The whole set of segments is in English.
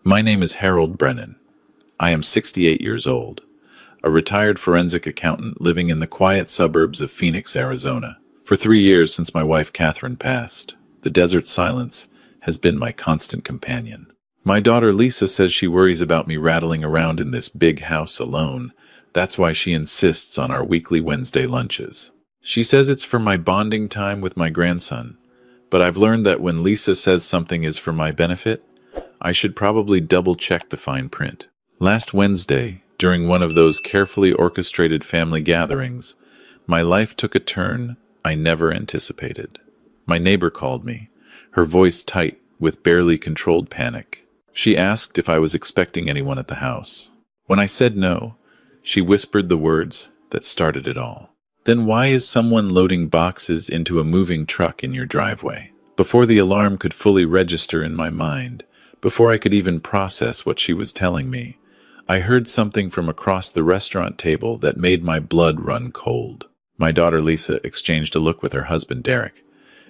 My name is Harold Brennan. I am 68 years old, a retired forensic accountant living in the quiet suburbs of Phoenix, Arizona. For 3 years since my wife Catherine passed, the desert silence has been my constant companion. My daughter Lisa says she worries about me rattling around in this big house alone. That's why she insists on our weekly Wednesday lunches. She says it's for my bonding time with my grandson, but I've learned that when Lisa says something is for my benefit, I should probably double-check the fine print. Last Wednesday, during one of those carefully orchestrated family gatherings, my life took a turn I never anticipated. My neighbor called me, her voice tight with barely controlled panic. She asked if I was expecting anyone at the house. When I said no, she whispered the words that started it all. "Then why is someone loading boxes into a moving truck in your driveway?" Before the alarm could fully register in my mind, before I could even process what she was telling me, I heard something from across the restaurant table that made my blood run cold. My daughter Lisa exchanged a look with her husband Derek.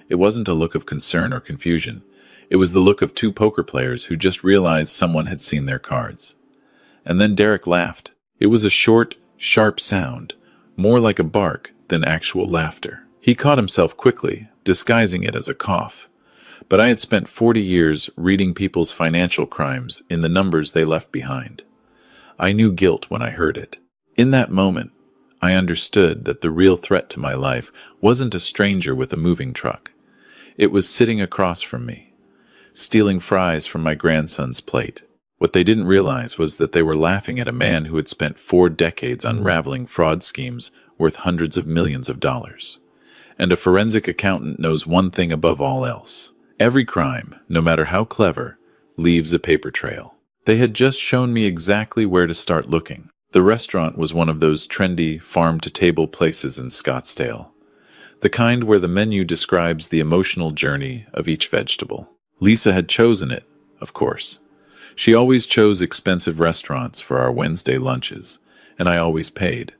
It wasn't a look of concern or confusion. It was the look of two poker players who just realized someone had seen their cards. And then Derek laughed. It was a short, sharp sound, more like a bark than actual laughter. He caught himself quickly, disguising it as a cough. But I had spent 40 years reading people's financial crimes in the numbers they left behind. I knew guilt when I heard it. In that moment, I understood that the real threat to my life wasn't a stranger with a moving truck. It was sitting across from me, stealing fries from my grandson's plate. What they didn't realize was that they were laughing at a man who had spent 4 decades unraveling fraud schemes worth hundreds of millions of dollars. And a forensic accountant knows one thing above all else. Every crime, no matter how clever, leaves a paper trail. They had just shown me exactly where to start looking. The restaurant was one of those trendy farm-to-table places in Scottsdale, the kind where the menu describes the emotional journey of each vegetable. Lisa had chosen it, of course. She always chose expensive restaurants for our Wednesday lunches, and I always paid.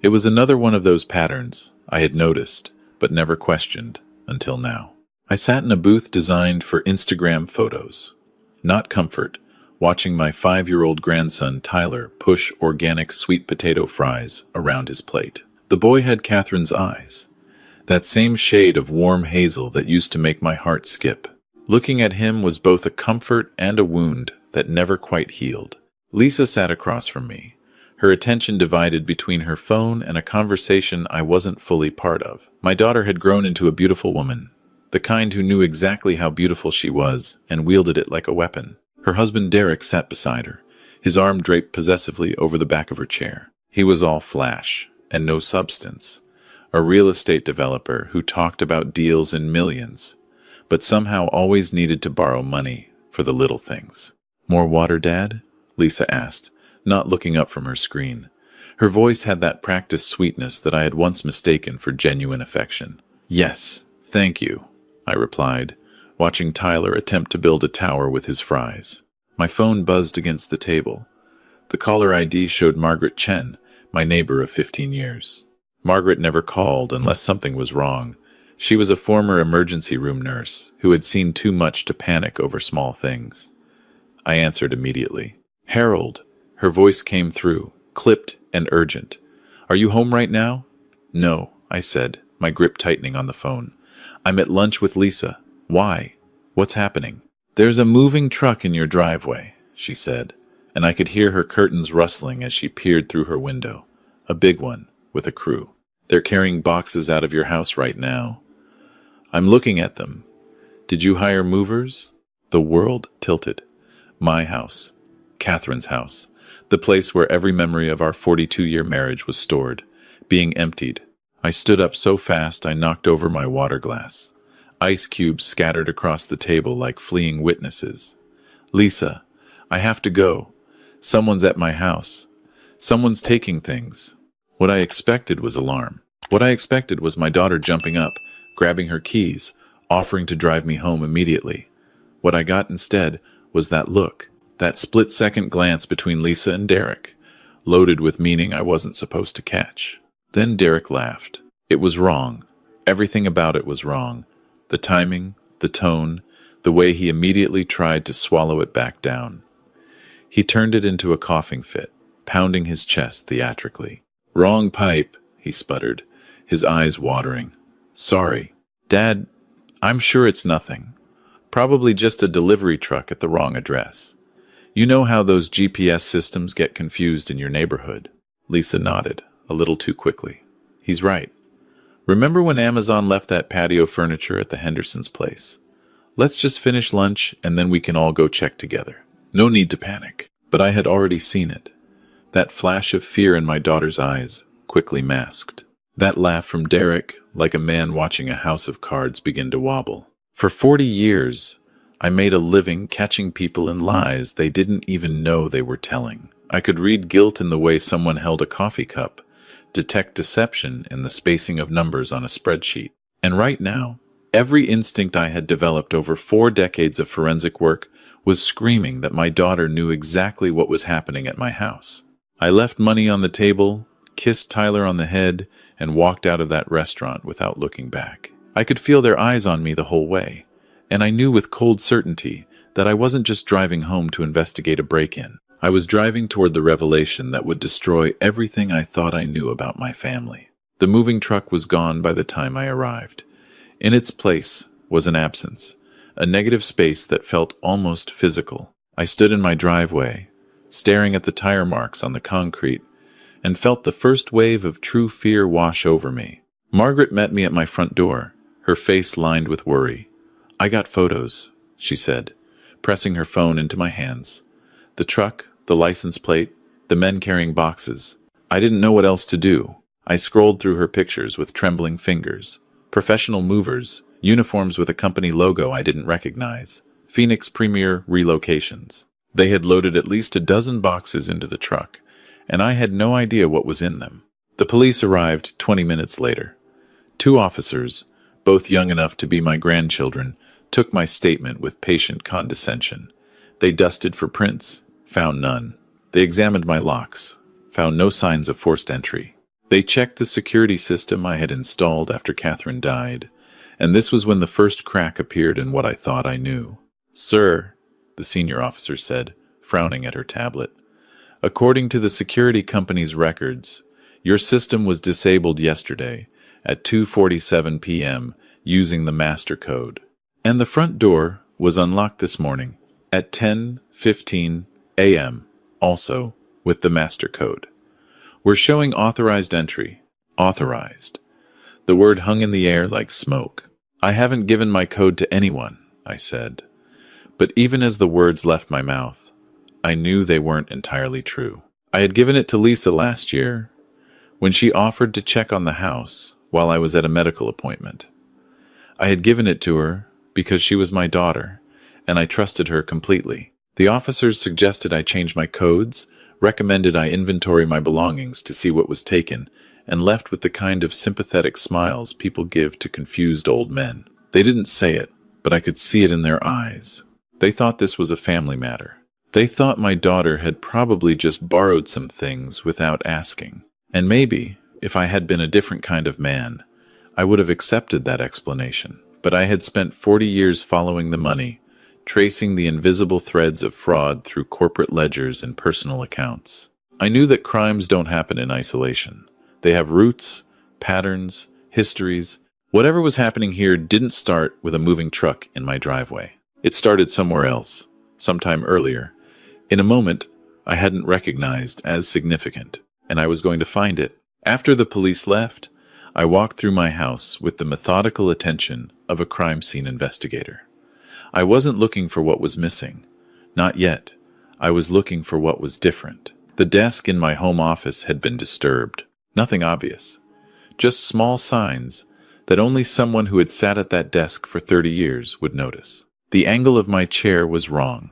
It was another one of those patterns I had noticed, but never questioned until now. I sat in a booth designed for Instagram photos, not comfort, watching my 5-year-old grandson Tyler push organic sweet potato fries around his plate. The boy had Catherine's eyes, that same shade of warm hazel that used to make my heart skip. Looking at him was both a comfort and a wound that never quite healed. Lisa sat across from me, her attention divided between her phone and a conversation I wasn't fully part of. My daughter had grown into a beautiful woman, the kind who knew exactly how beautiful she was and wielded it like a weapon. Her husband Derek sat beside her, his arm draped possessively over the back of her chair. He was all flash and no substance, a real estate developer who talked about deals in millions, but somehow always needed to borrow money for the little things. "More water, Dad?" Lisa asked, not looking up from her screen. Her voice had that practiced sweetness that I had once mistaken for genuine affection. "Yes, thank you," I replied, watching Tyler attempt to build a tower with his fries. My phone buzzed against the table. The caller ID showed Margaret Chen, my neighbor of 15 years. Margaret never called unless something was wrong. She was a former emergency room nurse who had seen too much to panic over small things. I answered immediately. "Harold," her voice came through, clipped and urgent. "Are you home right now?" "No," I said, my grip tightening on the phone. "I'm at lunch with Lisa." "Why? What's happening?" "There's a moving truck in your driveway," she said, and I could hear her curtains rustling as she peered through her window. "A big one, with a crew. They're carrying boxes out of your house right now." "I'm looking at them. Did you hire movers?" The world tilted. My house, Catherine's house, the place where every memory of our 42-year marriage was stored, being emptied. I stood up so fast I knocked over my water glass. Ice cubes scattered across the table like fleeing witnesses. "Lisa, I have to go. Someone's at my house. Someone's taking things." What I expected was alarm. What I expected was my daughter jumping up, grabbing her keys, offering to drive me home immediately. What I got instead was that look, that split-second glance between Lisa and Derek, loaded with meaning I wasn't supposed to catch. Then Derek laughed. It was wrong. Everything about it was wrong. The timing, the tone, the way he immediately tried to swallow it back down. He turned it into a coughing fit, pounding his chest theatrically. "Wrong pipe," he sputtered, his eyes watering. "Sorry. Dad, I'm sure it's nothing. Probably just a delivery truck at the wrong address. You know how those GPS systems get confused in your neighborhood?" Lisa nodded, a little too quickly. "He's right. Remember when Amazon left that patio furniture at the Hendersons' place? Let's just finish lunch and then we can all go check together. No need to panic." But I had already seen it. That flash of fear in my daughter's eyes, quickly masked. That laugh from Derek, like a man watching a house of cards begin to wobble. For 40 years, I made a living catching people in lies they didn't even know they were telling. I could read guilt in the way someone held a coffee cup, detect deception in the spacing of numbers on a spreadsheet. And right now, every instinct I had developed over 4 decades of forensic work was screaming that my daughter knew exactly what was happening at my house. I left money on the table, kissed Tyler on the head, and walked out of that restaurant without looking back. I could feel their eyes on me the whole way, and I knew with cold certainty that I wasn't just driving home to investigate a break-in. I was driving toward the revelation that would destroy everything I thought I knew about my family. The moving truck was gone by the time I arrived. In its place was an absence, a negative space that felt almost physical. I stood in my driveway, staring at the tire marks on the concrete, and felt the first wave of true fear wash over me. Margaret met me at my front door, her face lined with worry. "I got photos," she said, pressing her phone into my hands. The truck, the license plate, the men carrying boxes. I didn't know what else to do. I scrolled through her pictures with trembling fingers. Professional movers, uniforms with a company logo I didn't recognize. Phoenix Premier Relocations. They had loaded at least a dozen boxes into the truck, and I had no idea what was in them. The police arrived 20 minutes later. 2 officers, both young enough to be my grandchildren, took my statement with patient condescension. They dusted for prints, found none. They examined my locks, found no signs of forced entry. They checked the security system I had installed after Catherine died, and this was when the first crack appeared in what I thought I knew. "Sir," the senior officer said, frowning at her tablet, "according to the security company's records, your system was disabled yesterday at 2:47 p.m. using the master code. And the front door was unlocked this morning at 10:15 a.m., also with the master code. We're showing authorized entry. Authorized." The word hung in the air like smoke. "I haven't given my code to anyone," I said. But even as the words left my mouth, I knew they weren't entirely true. I had given it to Lisa last year, when she offered to check on the house while I was at a medical appointment. I had given it to her because she was my daughter, and I trusted her completely. The officers suggested I change my codes, recommended I inventory my belongings to see what was taken, and left with the kind of sympathetic smiles people give to confused old men. They didn't say it, but I could see it in their eyes. They thought this was a family matter. They thought my daughter had probably just borrowed some things without asking. And maybe, if I had been a different kind of man, I would have accepted that explanation. But I had spent 40 years following the money, tracing the invisible threads of fraud through corporate ledgers and personal accounts. I knew that crimes don't happen in isolation. They have roots, patterns, histories. Whatever was happening here didn't start with a moving truck in my driveway. It started somewhere else, sometime earlier, in a moment I hadn't recognized as significant, and I was going to find it. After the police left, I walked through my house with the methodical attention of a crime scene investigator. I wasn't looking for what was missing. Not yet. I was looking for what was different. The desk in my home office had been disturbed. Nothing obvious. Just small signs that only someone who had sat at that desk for 30 years would notice. The angle of my chair was wrong.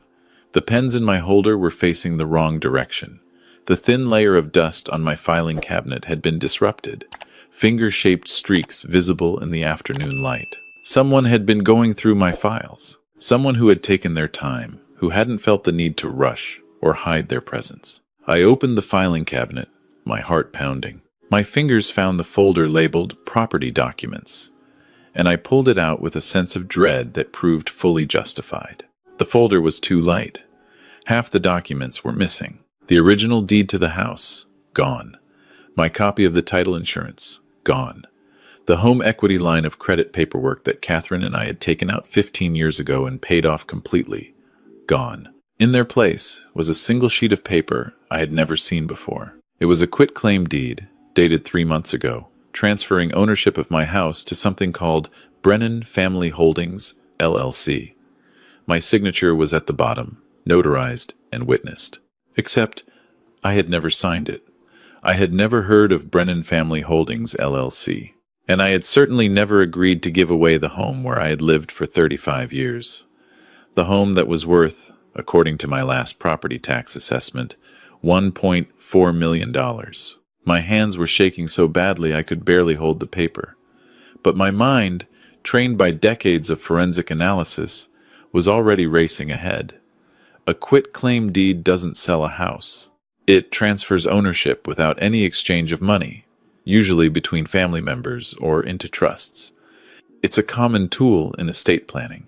The pens in my holder were facing the wrong direction. The thin layer of dust on my filing cabinet had been disrupted, finger-shaped streaks visible in the afternoon light. Someone had been going through my files. Someone who had taken their time, who hadn't felt the need to rush or hide their presence. I opened the filing cabinet, my heart pounding. My fingers found the folder labeled Property Documents, and I pulled it out with a sense of dread that proved fully justified. The folder was too light. Half the documents were missing. The original deed to the house, gone. My copy of the title insurance, gone. The home equity line of credit paperwork that Catherine and I had taken out 15 years ago and paid off completely, gone. In their place was a single sheet of paper I had never seen before. It was a quitclaim deed, dated 3 months ago, transferring ownership of my house to something called Brennan Family Holdings, LLC. My signature was at the bottom, notarized and witnessed. Except, I had never signed it. I had never heard of Brennan Family Holdings, LLC. And I had certainly never agreed to give away the home where I had lived for 35 years. The home that was worth, according to my last property tax assessment, $1.4 million. My hands were shaking so badly I could barely hold the paper. But my mind, trained by decades of forensic analysis, was already racing ahead. A quitclaim deed doesn't sell a house. It transfers ownership without any exchange of money, usually between family members or into trusts. It's a common tool in estate planning.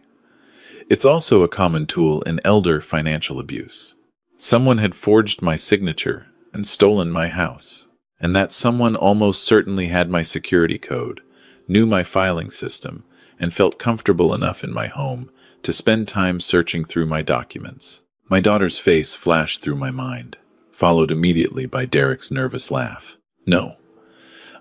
It's also a common tool in elder financial abuse. Someone had forged my signature and stolen my house, and that someone almost certainly had my security code, knew my filing system, and felt comfortable enough in my home to spend time searching through my documents. My daughter's face flashed through my mind, followed immediately by Derek's nervous laugh. No.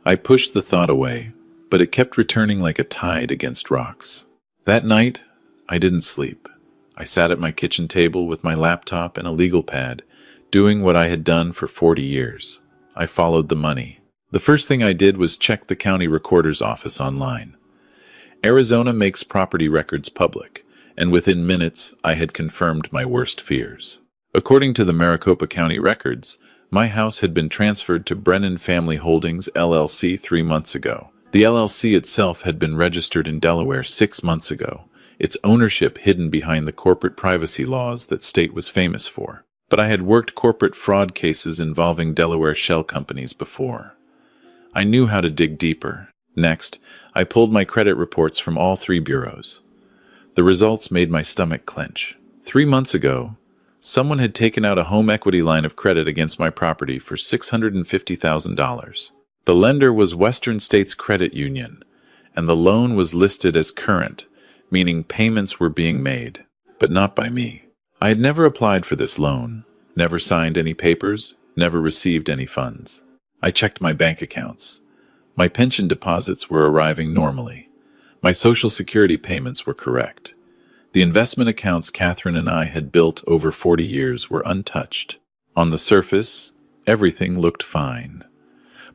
I pushed the thought away, but it kept returning like a tide against rocks. That night, I didn't sleep. I sat at my kitchen table with my laptop and a legal pad, doing what I had done for 40 years. I followed the money. The first thing I did was check the county recorder's office online. Arizona makes property records public, and within minutes I had confirmed my worst fears. According to the Maricopa County records, my house had been transferred to Brennan Family Holdings, LLC 3 months ago. The LLC itself had been registered in Delaware 6 months ago, its ownership hidden behind the corporate privacy laws that state was famous for. But I had worked corporate fraud cases involving Delaware shell companies before. I knew how to dig deeper. Next, I pulled my credit reports from all 3 bureaus. The results made my stomach clench. 3 months ago, someone had taken out a home equity line of credit against my property for $650,000. The lender was Western States Credit Union, and the loan was listed as current, meaning payments were being made, but not by me. I had never applied for this loan, never signed any papers, never received any funds. I checked my bank accounts. My pension deposits were arriving normally. My Social Security payments were correct. The investment accounts Catherine and I had built over 40 years were untouched. On the surface, everything looked fine.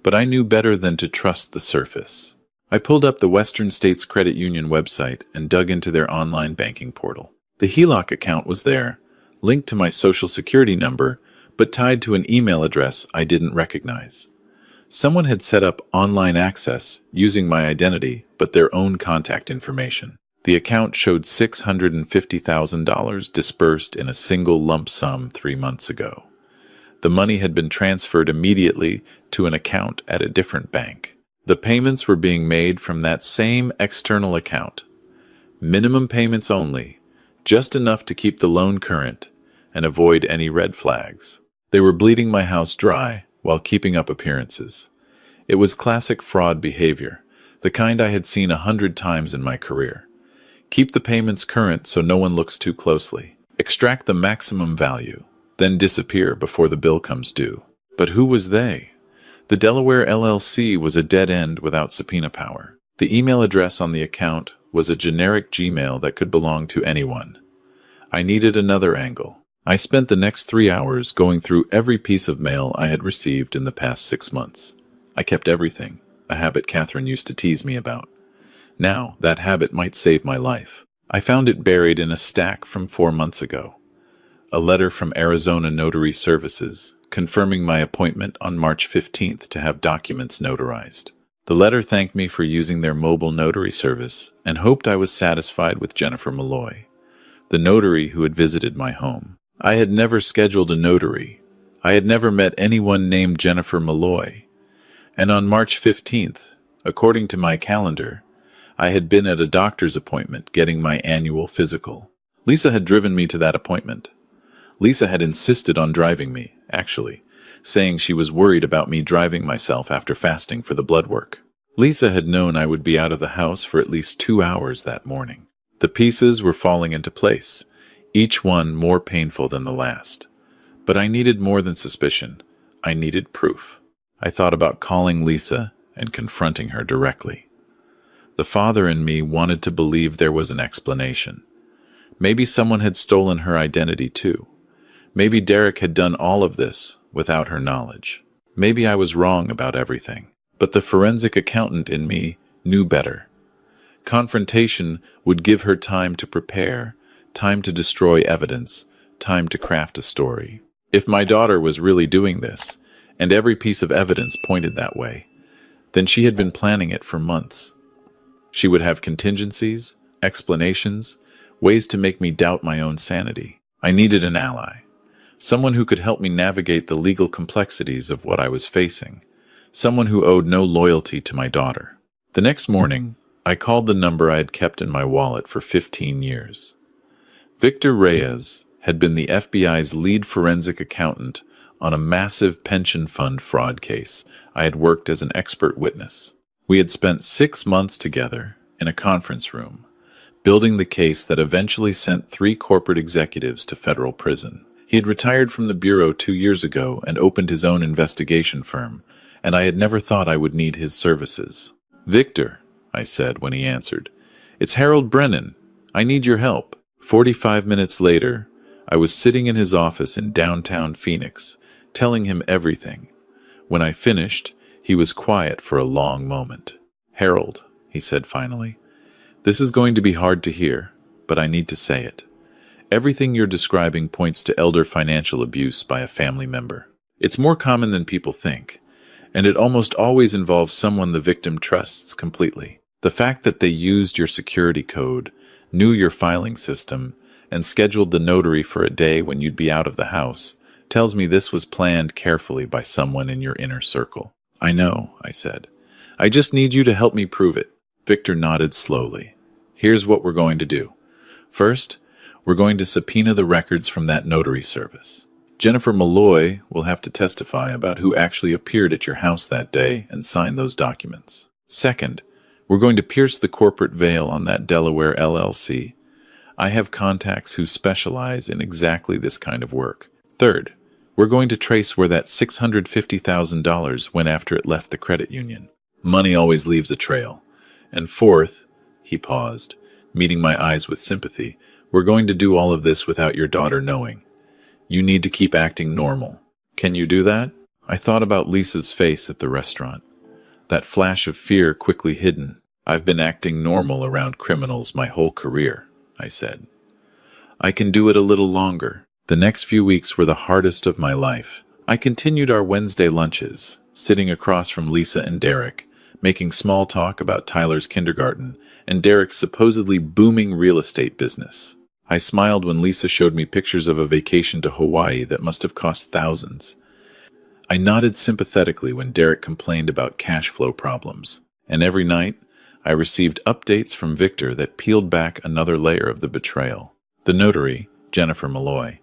But I knew better than to trust the surface. I pulled up the Western States Credit Union website and dug into their online banking portal. The HELOC account was there, linked to my Social Security number, but tied to an email address I didn't recognize. Someone had set up online access using my identity, but their own contact information. The account showed $650,000 dispersed in a single lump sum 3 months ago. The money had been transferred immediately to an account at a different bank. The payments were being made from that same external account. Minimum payments only, just enough to keep the loan current and avoid any red flags. They were bleeding my house dry while keeping up appearances. It was classic fraud behavior, the kind I had seen 100 times in my career. Keep the payments current so no one looks too closely. Extract the maximum value, then disappear before the bill comes due. But who was they? The Delaware LLC was a dead end without subpoena power. The email address on the account was a generic Gmail that could belong to anyone. I needed another angle. I spent the next 3 hours going through every piece of mail I had received in the past 6 months. I kept everything, a habit Catherine used to tease me about. Now, that habit might save my life. I found it buried in a stack from 4 months ago. A letter from Arizona Notary Services, confirming my appointment on March 15th to have documents notarized. The letter thanked me for using their mobile notary service and hoped I was satisfied with Jennifer Malloy, the notary who had visited my home. I had never scheduled a notary. I had never met anyone named Jennifer Malloy. And on March 15th, according to my calendar, I had been at a doctor's appointment getting my annual physical. Lisa had driven me to that appointment. Lisa had insisted on driving me, actually, saying she was worried about me driving myself after fasting for the blood work. Lisa had known I would be out of the house for at least 2 hours that morning. The pieces were falling into place, each one more painful than the last. But I needed more than suspicion. I needed proof. I thought about calling Lisa and confronting her directly. The father in me wanted to believe there was an explanation. Maybe someone had stolen her identity too. Maybe Derek had done all of this without her knowledge. Maybe I was wrong about everything. But the forensic accountant in me knew better. Confrontation would give her time to prepare, time to destroy evidence, time to craft a story. If my daughter was really doing this, and every piece of evidence pointed that way, then she had been planning it for months. She would have contingencies, explanations, ways to make me doubt my own sanity. I needed an ally, someone who could help me navigate the legal complexities of what I was facing, someone who owed no loyalty to my daughter. The next morning, I called the number I had kept in my wallet for 15 years. Victor Reyes had been the FBI's lead forensic accountant on a massive pension fund fraud case. I had worked as an expert witness. We had spent 6 months together in a conference room, building the case that eventually sent 3 corporate executives to federal prison. He had retired from the bureau 2 years ago and opened his own investigation firm, and I had never thought I would need his services. "Victor," I said when he answered, "it's Harold Brennan. I need your help." 45 minutes later, I was sitting in his office in downtown Phoenix, telling him everything. When I finished, he was quiet for a long moment. "Harold," he said finally, "this is going to be hard to hear, but I need to say it. Everything you're describing points to elder financial abuse by a family member. It's more common than people think, and it almost always involves someone the victim trusts completely. The fact that they used your security code, knew your filing system, and scheduled the notary for a day when you'd be out of the house tells me this was planned carefully by someone in your inner circle." "I know," I said. "I just need you to help me prove it." Victor nodded slowly. "Here's what we're going to do. First, we're going to subpoena the records from that notary service. Jennifer Malloy will have to testify about who actually appeared at your house that day and signed those documents. Second, we're going to pierce the corporate veil on that Delaware LLC. I have contacts who specialize in exactly this kind of work. Third, we're going to trace where that $650,000 went after it left the credit union. Money always leaves a trail. And fourth," he paused, meeting my eyes with sympathy, "we're going to do all of this without your daughter knowing. You need to keep acting normal. Can you do that?" I thought about Lisa's face at the restaurant. That flash of fear quickly hidden. "I've been acting normal around criminals my whole career," I said. "I can do it a little longer." The next few weeks were the hardest of my life. I continued our Wednesday lunches, sitting across from Lisa and Derek, making small talk about Tyler's kindergarten and Derek's supposedly booming real estate business. I smiled when Lisa showed me pictures of a vacation to Hawaii that must have cost thousands. I nodded sympathetically when Derek complained about cash flow problems. And every night, I received updates from Victor that peeled back another layer of the betrayal. The notary, Jennifer Malloy,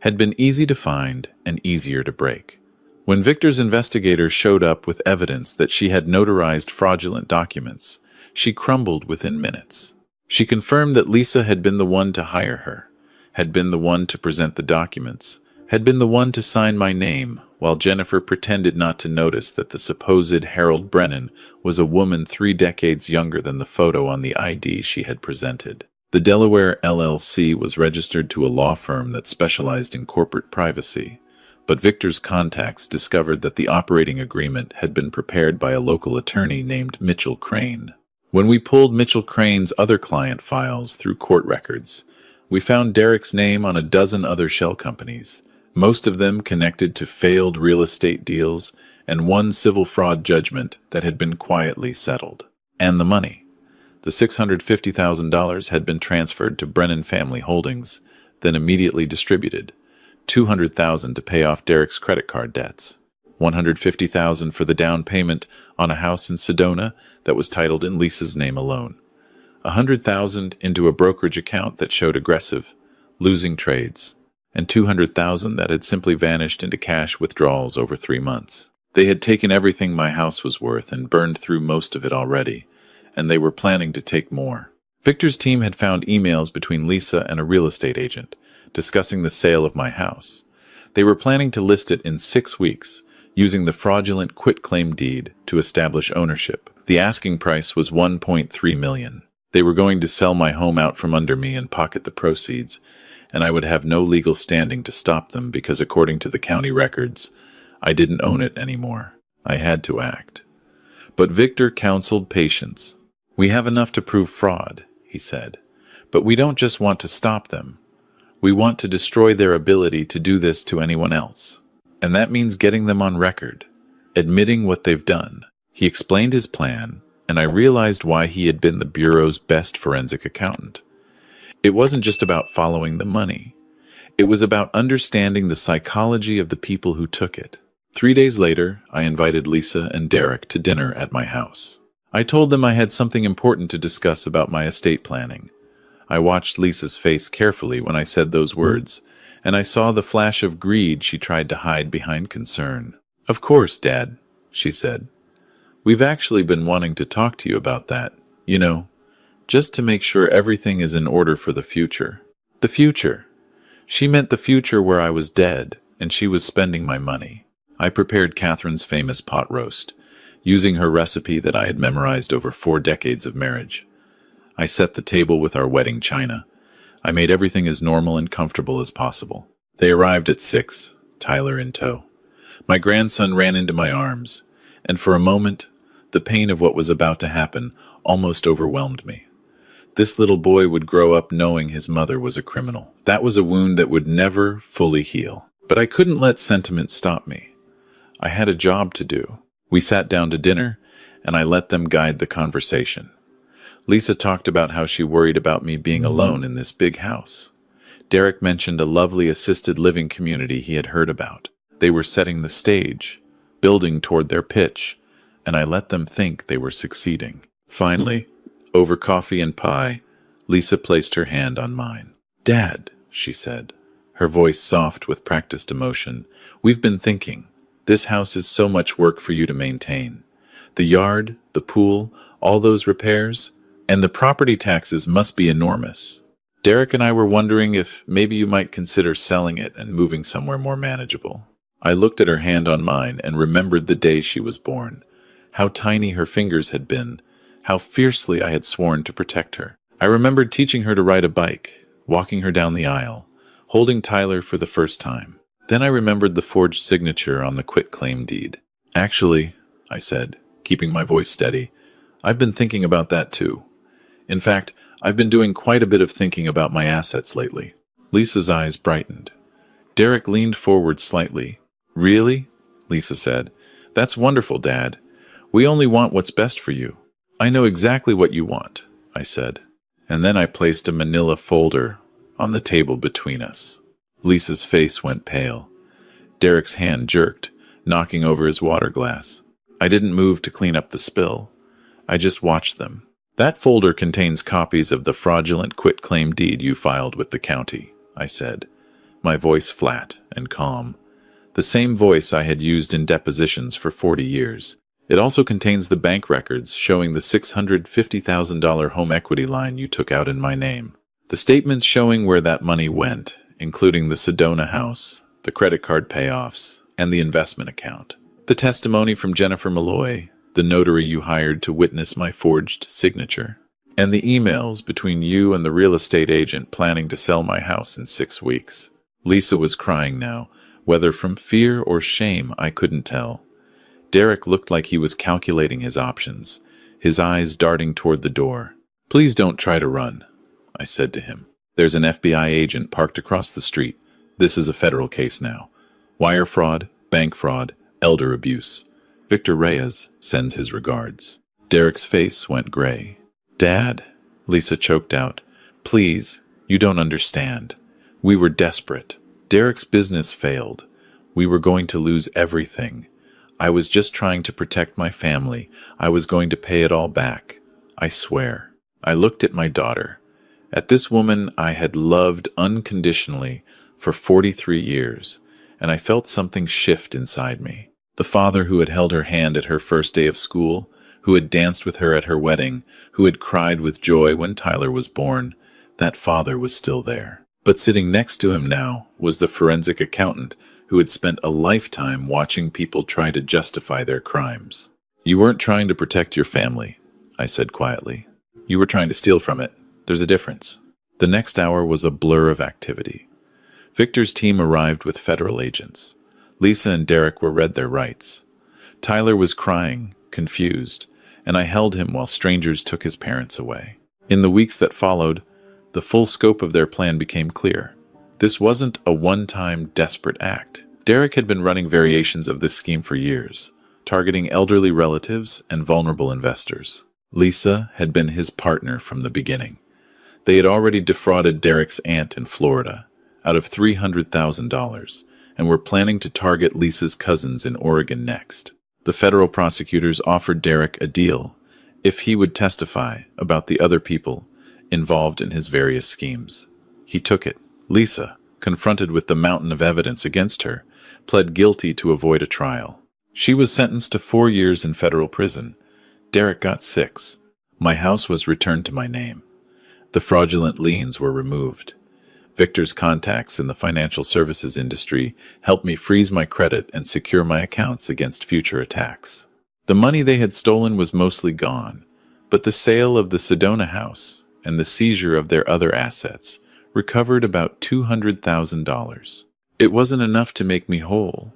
had been easy to find and easier to break. When Victor's investigators showed up with evidence that she had notarized fraudulent documents, she crumbled within minutes. She confirmed that Lisa had been the one to hire her, had been the one to present the documents, had been the one to sign my name, while Jennifer pretended not to notice that the supposed Harold Brennan was a woman 3 decades younger than the photo on the ID she had presented. The Delaware LLC was registered to a law firm that specialized in corporate privacy, but Victor's contacts discovered that the operating agreement had been prepared by a local attorney named Mitchell Crane. When we pulled Mitchell Crane's other client files through court records, we found Derek's name on a dozen other shell companies, most of them connected to failed real estate deals and one civil fraud judgment that had been quietly settled. And the money. The $650,000 had been transferred to Brennan Family Holdings, then immediately distributed. $200,000 to pay off Derek's credit card debts. $150,000 for the down payment on a house in Sedona that was titled in Lisa's name alone. $100,000 into a brokerage account that showed aggressive, losing trades. and $200,000 that had simply vanished into cash withdrawals over 3 months. They had taken everything my house was worth and burned through most of it already, and they were planning to take more. Victor's team had found emails between Lisa and a real estate agent discussing the sale of my house. They were planning to list it in 6 weeks, using the fraudulent quitclaim deed to establish ownership. The asking price was $1.3 million. They were going to sell my home out from under me and pocket the proceeds, and I would have no legal standing to stop them because, according to the county records, I didn't own it anymore. I had to act. But Victor counseled patience. "We have enough to prove fraud," he said, "but we don't just want to stop them. We want to destroy their ability to do this to anyone else. And that means getting them on record, admitting what they've done." He explained his plan, and I realized why he had been the Bureau's best forensic accountant. It wasn't just about following the money. It was about understanding the psychology of the people who took it. 3 days later, I invited Lisa and Derek to dinner at my house. I told them I had something important to discuss about my estate planning. I watched Lisa's face carefully when I said those words, and I saw the flash of greed she tried to hide behind concern. "Of course, Dad," she said. "We've actually been wanting to talk to you about that, just to make sure everything is in order for the future." The future. She meant the future where I was dead, and she was spending my money. I prepared Catherine's famous pot roast, using her recipe that I had memorized over 4 decades of marriage. I set the table with our wedding china. I made everything as normal and comfortable as possible. They arrived at 6, Tyler in tow. My grandson ran into my arms, and for a moment, the pain of what was about to happen almost overwhelmed me. This little boy would grow up knowing his mother was a criminal. That was a wound that would never fully heal. But I couldn't let sentiment stop me. I had a job to do. We sat down to dinner, and I let them guide the conversation. Lisa talked about how she worried about me being alone in this big house. Derek mentioned a lovely assisted living community he had heard about. They were setting the stage, building toward their pitch, and I let them think they were succeeding. Finally, over coffee and pie, Lisa placed her hand on mine. "Dad," she said, her voice soft with practiced emotion, "we've been thinking. This house is so much work for you to maintain. The yard, the pool, all those repairs, and the property taxes must be enormous. Derek and I were wondering if maybe you might consider selling it and moving somewhere more manageable." I looked at her hand on mine and remembered the day she was born, how tiny her fingers had been, how fiercely I had sworn to protect her. I remembered teaching her to ride a bike, walking her down the aisle, holding Tyler for the first time. Then I remembered the forged signature on the quitclaim deed. "Actually," I said, keeping my voice steady, "I've been thinking about that too. In fact, I've been doing quite a bit of thinking about my assets lately." Lisa's eyes brightened. Derek leaned forward slightly. "Really?" Lisa said. "That's wonderful, Dad. We only want what's best for you." "I know exactly what you want," I said. And then I placed a manila folder on the table between us. Lisa's face went pale. Derek's hand jerked, knocking over his water glass. I didn't move to clean up the spill. I just watched them. "That folder contains copies of the fraudulent quitclaim deed you filed with the county," I said, my voice flat and calm. The same voice I had used in depositions for 40 years. "It also contains the bank records showing the $650,000 home equity line you took out in my name. The statements showing where that money went, including the Sedona house, the credit card payoffs, and the investment account. The testimony from Jennifer Malloy, the notary you hired to witness my forged signature. And the emails between you and the real estate agent planning to sell my house in 6 weeks." Lisa was crying now, whether from fear or shame I couldn't tell. Derek looked like he was calculating his options, his eyes darting toward the door. "Please don't try to run," I said to him. "There's an FBI agent parked across the street. This is a federal case now. Wire fraud, bank fraud, elder abuse. Victor Reyes sends his regards." Derek's face went gray. "Dad," Lisa choked out, "please, you don't understand. We were desperate. Derek's business failed. We were going to lose everything. I was just trying to protect my family. I was going to pay it all back. I swear." I looked at my daughter, at this woman I had loved unconditionally for 43 years, and I felt something shift inside me. The father who had held her hand at her first day of school, who had danced with her at her wedding, who had cried with joy when Tyler was born, that father was still there. But sitting next to him now was the forensic accountant who had spent a lifetime watching people try to justify their crimes. "You weren't trying to protect your family," I said quietly. "You were trying to steal from it. There's a difference." The next hour was a blur of activity. Victor's team arrived with federal agents. Lisa and Derek were read their rights. Tyler was crying, confused, and I held him while strangers took his parents away. In the weeks that followed, the full scope of their plan became clear. This wasn't a one-time desperate act. Derek had been running variations of this scheme for years, targeting elderly relatives and vulnerable investors. Lisa had been his partner from the beginning. They had already defrauded Derek's aunt in Florida out of $300,000 and were planning to target Lisa's cousins in Oregon next. The federal prosecutors offered Derek a deal if he would testify about the other people involved in his various schemes. He took it. Lisa, confronted with the mountain of evidence against her, pled guilty to avoid a trial. She was sentenced to 4 years in federal prison. Derek got 6. My house was returned to my name. The fraudulent liens were removed. Victor's contacts in the financial services industry helped me freeze my credit and secure my accounts against future attacks. The money they had stolen was mostly gone, but the sale of the Sedona house and the seizure of their other assets recovered about $200,000. It wasn't enough to make me whole.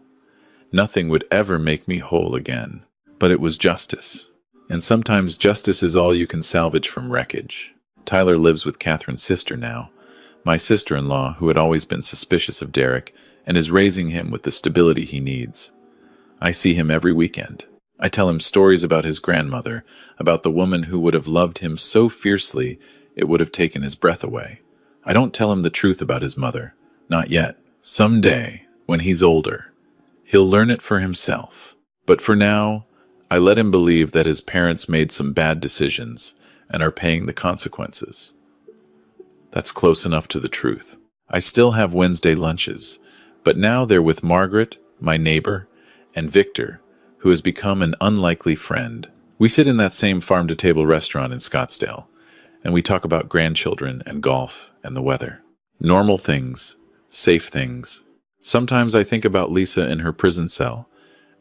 Nothing would ever make me whole again, but it was justice. And sometimes justice is all you can salvage from wreckage. Tyler lives with Catherine's sister now, my sister-in-law who had always been suspicious of Derek and is raising him with the stability he needs. I see him every weekend. I tell him stories about his grandmother, about the woman who would have loved him so fiercely it would have taken his breath away. I don't tell him the truth about his mother. Not yet. Someday, when he's older, he'll learn it for himself. But for now, I let him believe that his parents made some bad decisions and are paying the consequences. That's close enough to the truth. I still have Wednesday lunches, but now they're with Margaret, my neighbor, and Victor, who has become an unlikely friend. We sit in that same farm-to-table restaurant in Scottsdale, and we talk about grandchildren and golf and the weather. Normal things, safe things. Sometimes I think about Lisa in her prison cell,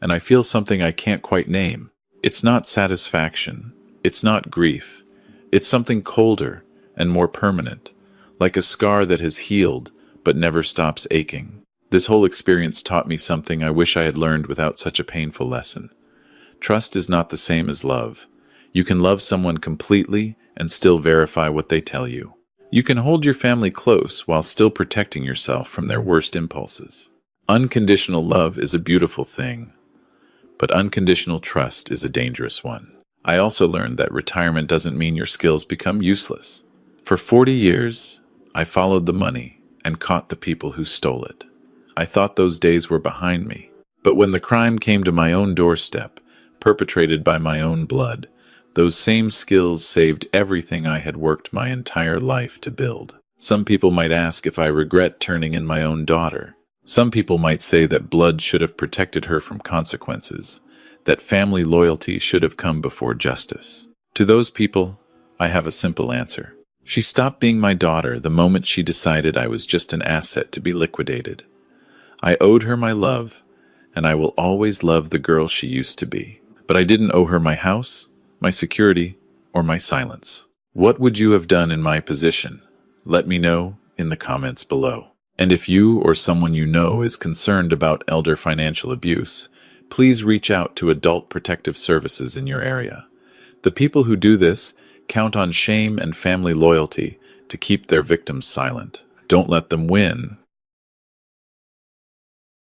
and I feel something I can't quite name. It's not satisfaction. It's not grief. It's something colder and more permanent, like a scar that has healed but never stops aching. This whole experience taught me something I wish I had learned without such a painful lesson. Trust is not the same as love. You can love someone completely and still verify what they tell you. You can hold your family close while still protecting yourself from their worst impulses. Unconditional love is a beautiful thing, but unconditional trust is a dangerous one. I also learned that retirement doesn't mean your skills become useless. For 40 years, I followed the money and caught the people who stole it. I thought those days were behind me, but when the crime came to my own doorstep, perpetrated by my own blood, those same skills saved everything I had worked my entire life to build. Some people might ask if I regret turning in my own daughter. Some people might say that blood should have protected her from consequences, that family loyalty should have come before justice. To those people, I have a simple answer. She stopped being my daughter the moment she decided I was just an asset to be liquidated. I owed her my love, and I will always love the girl she used to be. But I didn't owe her my house, my security, or my silence. What would you have done in my position? Let me know in the comments below. And if you or someone you know is concerned about elder financial abuse, please reach out to Adult Protective Services in your area. The people who do this count on shame and family loyalty to keep their victims silent. Don't let them win,